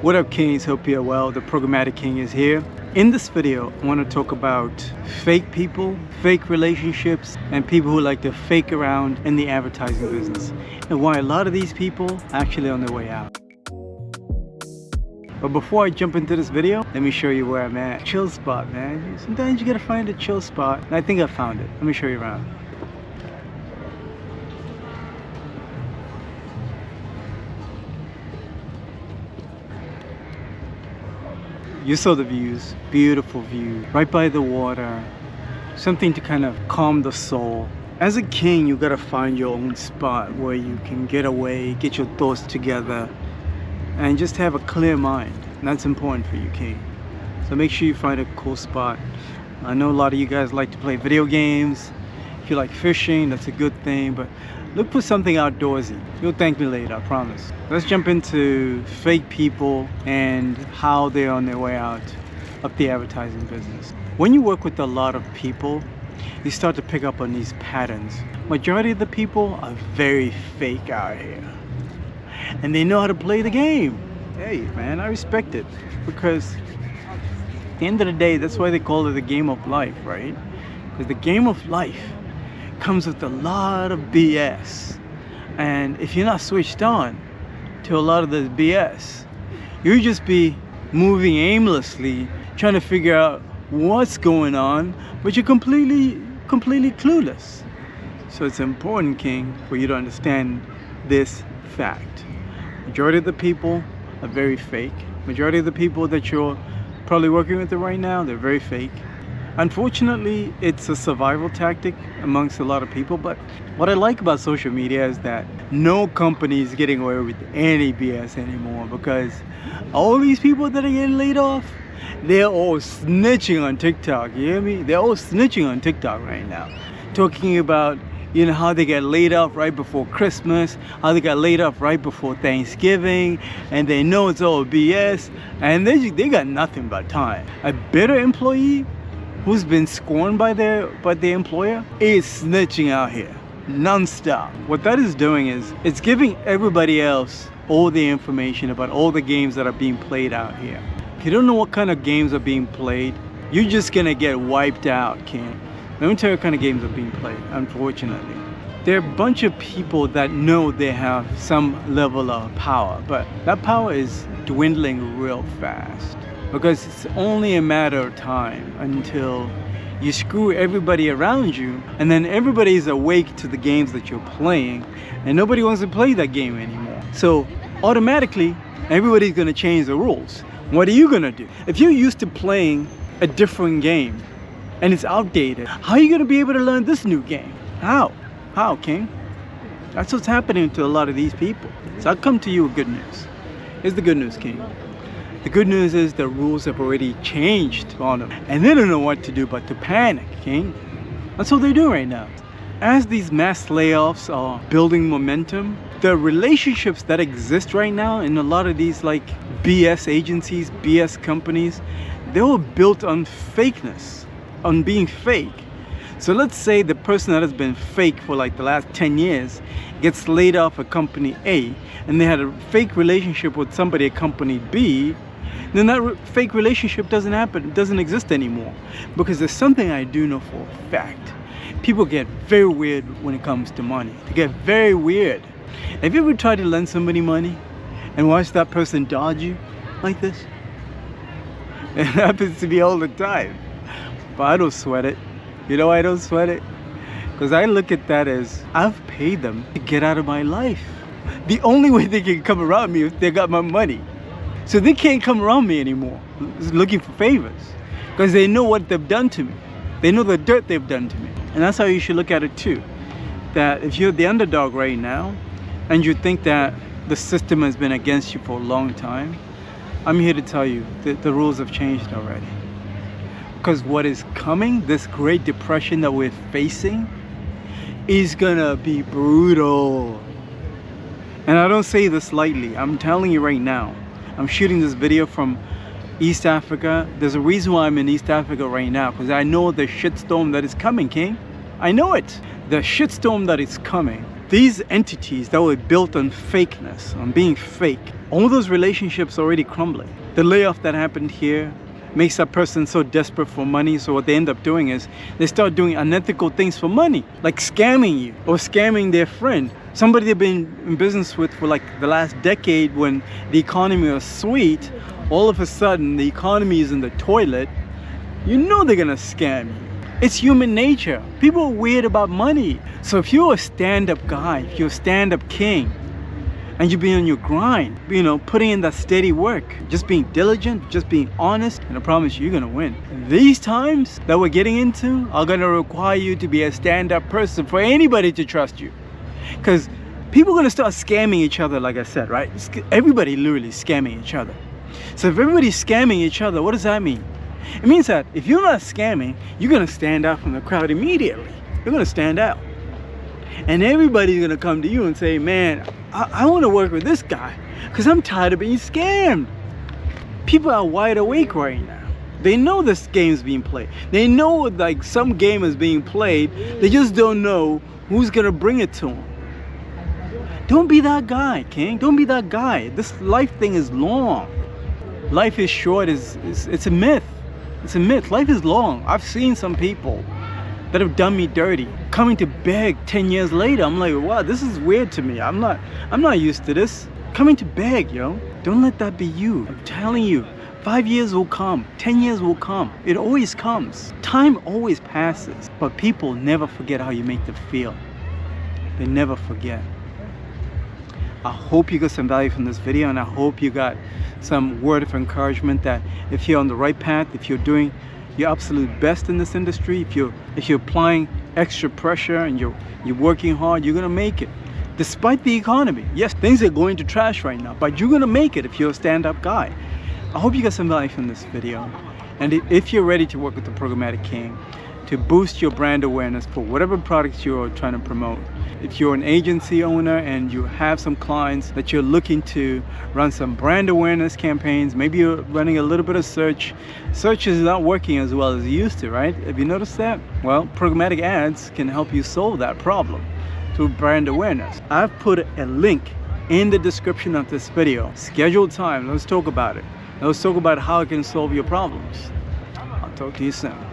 What up, Kings? Hope you're well. The Programmatic King is here. In this video, I want to talk about fake people, fake relationships, and people who like to fake around in the advertising business, and why a lot of these people are actually on their way out. But before I jump into this video, let me show you where I'm at. Chill spot, man. Sometimes you gotta find a chill spot, and I think I found it. Let me show you around. You saw the views, beautiful view, right by the water, something to kind of calm the soul. As a king, you gotta find your own spot where you can get away, get your thoughts together, and just have a clear mind. And that's important for you, king. So make sure you find a cool spot. I know a lot of you guys like to play video games. If you like fishing, that's a good thing, but look for something outdoorsy. You'll thank me later, I promise. Let's jump into fake people and how they're on their way out of the advertising business. When you work with a lot of people, you start to pick up on these patterns. Majority of the people are very fake out here, and they know how to play the game. Hey, man, I respect it, because at the end of the day, that's why they call it the game of life, right? Because the game of life comes with a lot of BS, and if you're not switched on to a lot of this BS, you just be moving aimlessly, trying to figure out what's going on, but you're completely clueless. So it's important, king, for you to understand this fact. Majority of the people are very fake. Majority of the people that you're probably working with right now, they're very fake. Unfortunately, it's a survival tactic amongst a lot of people, but what I like about social media is that no company is getting away with any BS anymore, because all these people that are getting laid off, they're all snitching on TikTok. You hear me? They're all snitching on TikTok right now, talking about, you know, how they got laid off right before Christmas, how they got laid off right before Thanksgiving, and they know it's all BS, and they got nothing but time. A bitter employee who's been scorned by their employer is snitching out here non-stop. What that is doing is it's giving everybody else all the information about all the games that are being played out here. If you don't know what kind of games are being played, you're just gonna get wiped out, King. Let me tell you what kind of games are being played, unfortunately. There are a bunch of people that know they have some level of power, but that power is dwindling real fast, because it's only a matter of time until you screw everybody around you, and then everybody's awake to the games that you're playing, and nobody wants to play that game anymore. So automatically, everybody's gonna change the rules. What are you gonna do? If you're used to playing a different game and it's outdated, how are you gonna be able to learn this new game? How, king? That's what's happening to a lot of these people. So I'll come to you with good news. Here's the good news, king. The good news is the rules have already changed on them, and they don't know what to do but to panic, king. That's what they're doing right now. As these mass layoffs are building momentum, the relationships that exist right now in a lot of these like BS agencies, BS companies, they were built on fakeness, on being fake. So let's say the person that has been fake for like the last 10 years gets laid off at company A, and they had a fake relationship with somebody at company B, then that fake relationship doesn't exist anymore. Because there's something I do know for a fact. People get very weird when it comes to money. They get very weird. Have you ever tried to lend somebody money and watch that person dodge you like this? It happens to me all the time. But I don't sweat it. You know why I don't sweat it? Because I look at that as I've paid them to get out of my life. The only way they can come around me is if they got my money. So they can't come around me anymore looking for favors, because they know what they've done to me. They know the dirt they've done to me. And that's how you should look at it too. That if you're the underdog right now and you think that the system has been against you for a long time, I'm here to tell you that the rules have changed already. Because what is coming, this Great Depression that we're facing, is gonna be brutal. And I don't say this lightly. I'm telling you right now. I'm shooting this video from East Africa. There's a reason why I'm in East Africa right now, because I know the shitstorm that is coming, king. I know it. The shitstorm that is coming, these entities that were built on fakeness, on being fake, all those relationships already crumbling. The layoff that happened here makes that person so desperate for money, so what they end up doing is they start doing unethical things for money, like scamming you or scamming their friend, somebody they've been in business with for like the last decade. When the economy was sweet, all of a sudden the economy is in the toilet, you know they're gonna scam you. It's human nature. People are weird about money. So if you're a stand-up guy, if you're a stand-up king, and you've been on your grind, putting in that steady work, just being diligent, just being honest, and I promise you, you're gonna win. These times that we're getting into are gonna require you to be a stand-up person for anybody to trust you. Because people are gonna start scamming each other, like I said, right? Everybody literally scamming each other. So if everybody's scamming each other, what does that mean? It means that if you're not scamming, you're gonna stand out from the crowd immediately. You're gonna stand out. And everybody's gonna come to you and say, man, I wanna work with this guy because I'm tired of being scammed. People are wide awake right now. They know this game's being played. They know like some game is being played. They just don't know who's gonna bring it to them. Don't be that guy, King. Don't be that guy. This life thing is long. Life is short. It's a myth. It's a myth. Life is long. I've seen some people that have done me dirty coming to beg 10 years later. I'm like, wow, this is weird to me. I'm not used to this. Coming to beg, yo. Don't let that be you. I'm telling you, 5 years will come. 10 years will come. It always comes. Time always passes. But people never forget how you make them feel. They never forget. I hope you got some value from this video, and I hope you got some word of encouragement that if you're on the right path, if you're doing your absolute best in this industry, if you're applying extra pressure and you're working hard, you're gonna make it. Despite the economy. Yes, things are going to trash right now, but you're gonna make it if you're a stand-up guy. I hope you got some value from this video. And if you're ready to work with the Programmatic King to boost your brand awareness for whatever products you're trying to promote, if you're an agency owner and you have some clients that you're looking to run some brand awareness campaigns, maybe you're running a little bit of search is not working as well as it used to, right? Have you noticed that? Well, programmatic ads can help you solve that problem through brand awareness. I've put a link in the description of this video. Schedule time. Let's talk about it. Let's talk about how it can solve your problems. I'll talk to you soon.